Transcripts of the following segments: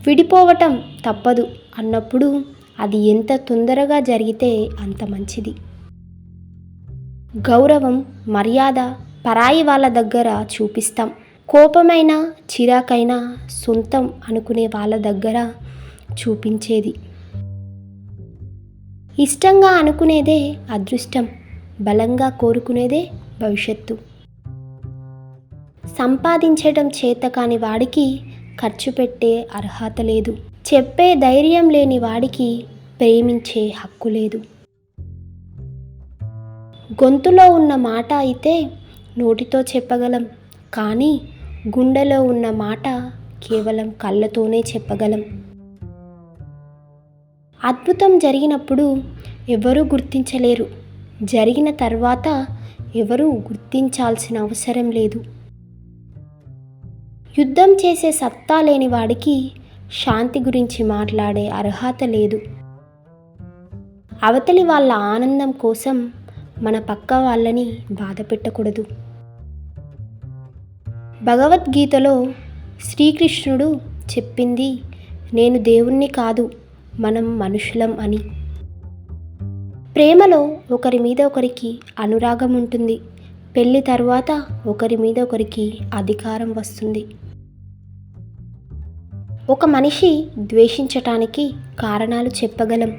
విడిపోవటం తప్పదు అన్నప్పుడు అది ఎంత తొందరగా జరిగితే అంత మంచిది. గౌరవం, మర్యాద పరాయి వాళ్ళ దగ్గర చూపిస్తాం. కోపమైనా చిరాకైనా సొంతం అనుకునే వాళ్ళ దగ్గర చూపించేది. ఇష్టంగా అనుకునేదే అదృష్టం, బలంగా కోరుకునేదే భవిష్యత్తు. సంపాదించడం చేతకాని వాడికి ఖర్చు పెట్టే అర్హత లేదు. చెప్పే ధైర్యం లేని వాడికి ప్రేమించే హక్కు లేదు. గొంతులో ఉన్న మాట అయితే నోటితో చెప్పగలం, కానీ గుండెలో ఉన్న మాట కేవలం కళ్ళతోనే చెప్పగలం. అద్భుతం జరిగినప్పుడు ఎవరూ గుర్తించలేరు, జరిగిన తర్వాత ఎవరూ గుర్తించాల్సిన అవసరం లేదు. యుద్ధం చేసే సత్తా లేని వాడికి శాంతి గురించి మాట్లాడే అర్హత లేదు. అవతలి వాళ్ళ ఆనందం కోసం మన పక్క వాళ్ళని బాధ పెట్టకూడదు. భగవద్గీతలో శ్రీకృష్ణుడు చెప్పింది నేను దేవుణ్ణి కాదు, మనం మనుషులం అని. ప్రేమలో ఒకరి మీద ఒకరికి అనురాగం ఉంటుంది. పెళ్లి తర్వాత ఒకరి మీద ఒకరికి అధికారం వస్తుంది. ఒక మనిషి ద్వేషించటానికి కారణాలు చెప్పగలం,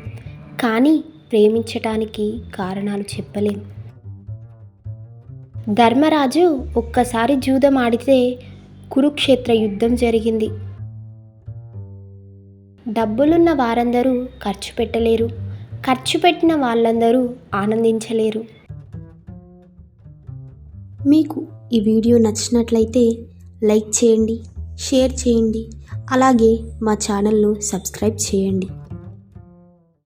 కానీ ప్రేమించటానికి కారణాలు చెప్పలేం. ధర్మరాజు ఒక్కసారి జూదం ఆడితే కురుక్షేత్ర యుద్ధం జరిగింది. డబ్బులున్న వారందరూ ఖర్చు పెట్టలేరు, ఖర్చు పెట్టిన వాళ్ళందరూ ఆనందించలేరు. మీకు ఈ వీడియో నచ్చినట్లయితే లైక్ చేయండి, షేర్ చేయండి, అలాగే మా ఛానల్ను సబ్స్క్రైబ్ చేయండి.